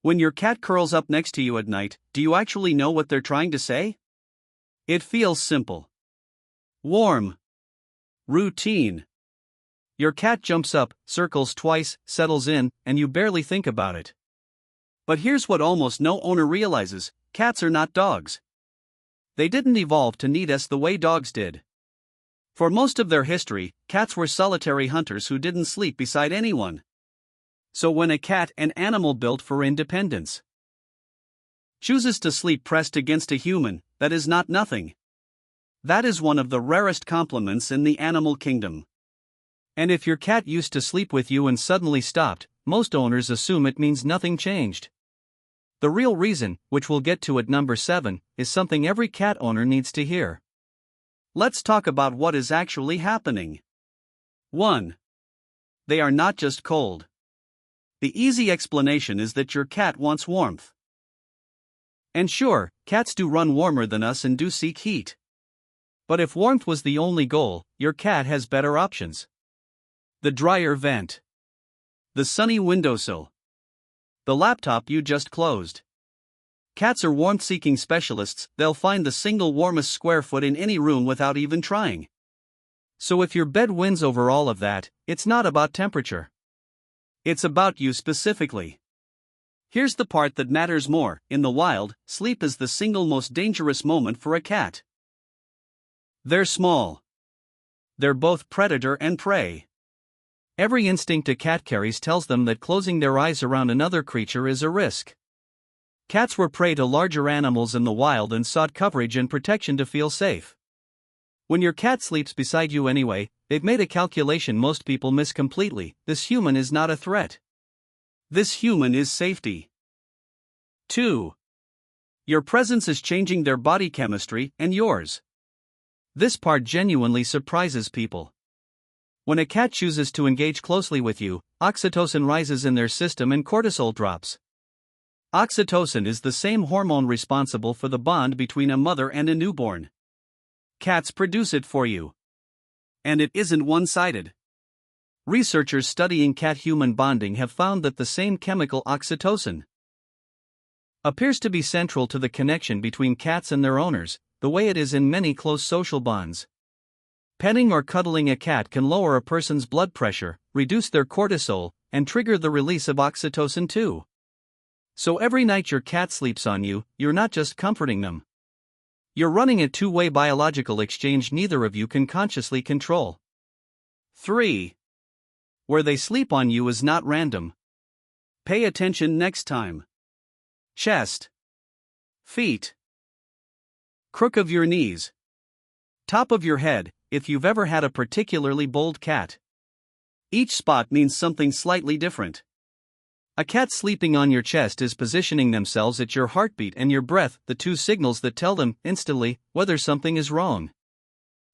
When your cat curls up next to you at night, do you actually know what they're trying to say? It feels simple. Warm. Routine. Your cat jumps up, circles twice, settles in, and you barely think about it. But here's what almost no owner realizes: cats are not dogs. They didn't evolve to need us the way dogs did. For most of their history, cats were solitary hunters who didn't sleep beside anyone. So when a cat, an animal built for independence, chooses to sleep pressed against a human, that is not nothing. That is one of the rarest compliments in the animal kingdom. And if your cat used to sleep with you and suddenly stopped, most owners assume it means nothing changed. The real reason, which we'll get to at number 7, is something every cat owner needs to hear. Let's talk about what is actually happening. 1. They are not just cold. The easy explanation is that your cat wants warmth. And sure, cats do run warmer than us and do seek heat. But if warmth was the only goal, your cat has better options. The dryer vent. The sunny windowsill. The laptop you just closed. Cats are warmth-seeking specialists. They'll find the single warmest square foot in any room without even trying. So if your bed wins over all of that, it's not about temperature. It's about you specifically. Here's the part that matters more: in the wild, sleep is the single most dangerous moment for a cat. They're small. They're both predator and prey. Every instinct a cat carries tells them that closing their eyes around another creature is a risk. Cats were prey to larger animals in the wild and sought coverage and protection to feel safe. When your cat sleeps beside you anyway, they've made a calculation most people miss completely: this human is not a threat. This human is safety. 2. Your presence is changing their body chemistry and yours. This part genuinely surprises people. When a cat chooses to engage closely with you, oxytocin rises in their system and cortisol drops. Oxytocin is the same hormone responsible for the bond between a mother and a newborn. Cats produce it for you. And it isn't one-sided. Researchers studying cat-human bonding have found that the same chemical, oxytocin, appears to be central to the connection between cats and their owners, the way it is in many close social bonds. Petting or cuddling a cat can lower a person's blood pressure, reduce their cortisol, and trigger the release of oxytocin too. So every night your cat sleeps on you, you're not just comforting them. You're running a two-way biological exchange neither of you can consciously control. 3. Where they sleep on you is not random. Pay attention next time. Chest. Feet. Crook of your knees. Top of your head, if you've ever had a particularly bold cat. Each spot means something slightly different. A cat sleeping on your chest is positioning themselves at your heartbeat and your breath, the two signals that tell them, instantly, whether something is wrong.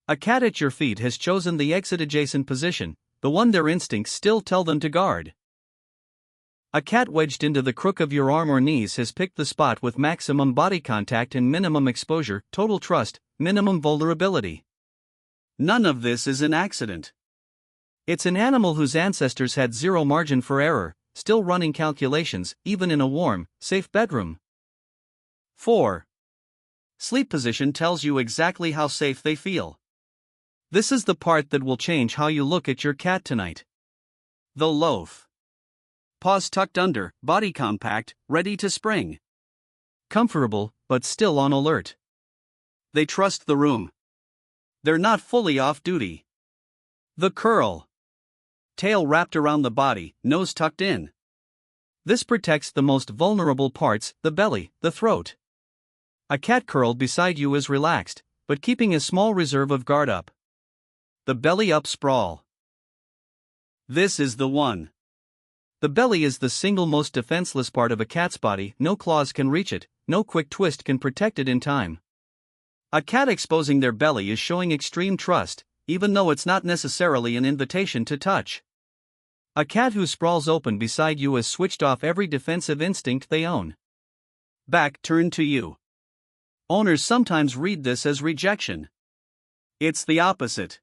A cat at your feet has chosen the exit-adjacent position, the one their instincts still tell them to guard. A cat wedged into the crook of your arm or knees has picked the spot with maximum body contact and minimum exposure, total trust, minimum vulnerability. None of this is an accident. It's an animal whose ancestors had zero margin for error, still running calculations, even in a warm, safe bedroom. 4. Sleep position tells you exactly how safe they feel. This is the part that will change how you look at your cat tonight. The loaf. Paws tucked under, body compact, ready to spring. Comfortable, but still on alert. They trust the room. They're not fully off duty. The curl. Tail wrapped around the body, nose tucked in. This protects the most vulnerable parts, the belly, the throat. A cat curled beside you is relaxed, but keeping a small reserve of guard up. The belly up sprawl. This is the one. The belly is the single most defenseless part of a cat's body. No claws can reach it, no quick twist can protect it in time. A cat exposing their belly is showing extreme trust, even though it's not necessarily an invitation to touch. A cat who sprawls open beside you has switched off every defensive instinct they own. Back turned to you. Owners sometimes read this as rejection. It's the opposite.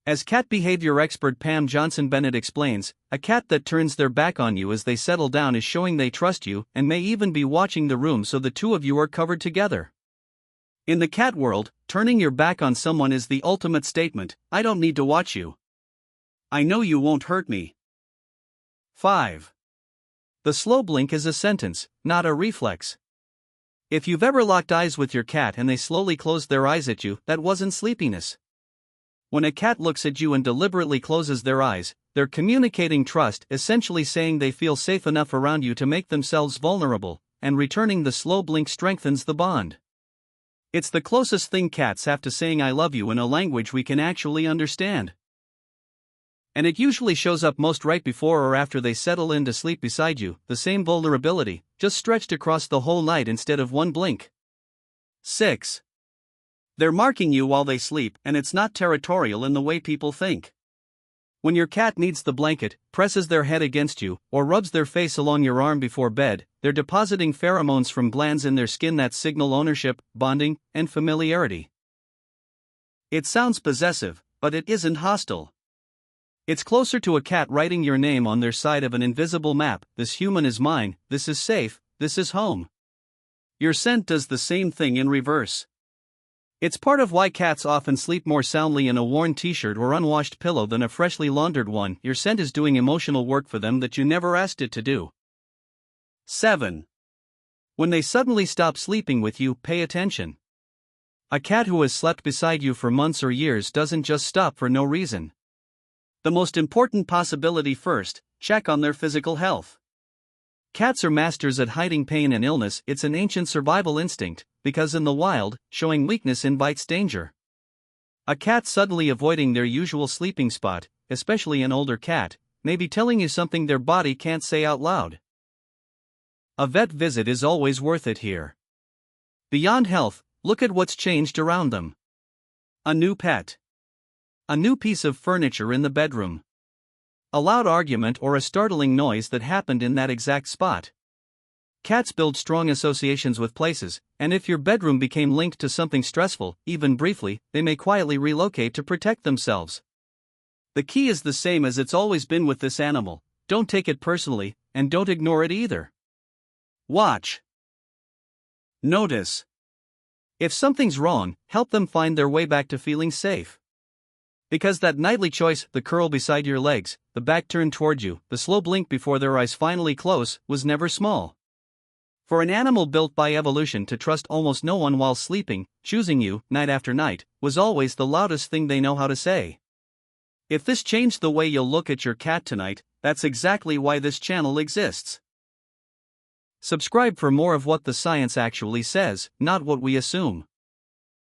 As cat behavior expert Pam Johnson-Bennett explains, a cat that turns their back on you as they settle down is showing they trust you and may even be watching the room so the two of you are covered together. In the cat world, turning your back on someone is the ultimate statement, I don't need to watch you. I know you won't hurt me. 5. The slow blink is a sentence, not a reflex. If you've ever locked eyes with your cat and they slowly closed their eyes at you, that wasn't sleepiness. When a cat looks at you and deliberately closes their eyes, they're communicating trust, essentially saying they feel safe enough around you to make themselves vulnerable, and returning the slow blink strengthens the bond. It's the closest thing cats have to saying I love you in a language we can actually understand. And it usually shows up most right before or after they settle in to sleep beside you, the same vulnerability, just stretched across the whole night instead of one blink. 6. They're marking you while they sleep, and it's not territorial in the way people think. When your cat needs the blanket, presses their head against you, or rubs their face along your arm before bed, they're depositing pheromones from glands in their skin that signal ownership, bonding, and familiarity. It sounds possessive, but it isn't hostile. It's closer to a cat writing your name on their side of an invisible map. This human is mine, this is safe, this is home. Your scent does the same thing in reverse. It's part of why cats often sleep more soundly in a worn t-shirt or unwashed pillow than a freshly laundered one. Your scent is doing emotional work for them that you never asked it to do. 7. When they suddenly stop sleeping with you, pay attention. A cat who has slept beside you for months or years doesn't just stop for no reason. The most important possibility first, check on their physical health. Cats are masters at hiding pain and illness. It's an ancient survival instinct, because in the wild, showing weakness invites danger. A cat suddenly avoiding their usual sleeping spot, especially an older cat, may be telling you something their body can't say out loud. A vet visit is always worth it here. Beyond health, look at what's changed around them. A new pet. A new piece of furniture in the bedroom. A loud argument or a startling noise that happened in that exact spot. Cats build strong associations with places, and if your bedroom became linked to something stressful, even briefly, they may quietly relocate to protect themselves. The key is the same as it's always been with this animal: don't take it personally, and don't ignore it either. Watch. Notice. If something's wrong, help them find their way back to feeling safe. Because that nightly choice, the curl beside your legs, the back turned toward you, the slow blink before their eyes finally close, was never small. For an animal built by evolution to trust almost no one while sleeping, choosing you, night after night, was always the loudest thing they know how to say. If this changed the way you'll look at your cat tonight, that's exactly why this channel exists. Subscribe for more of what the science actually says, not what we assume.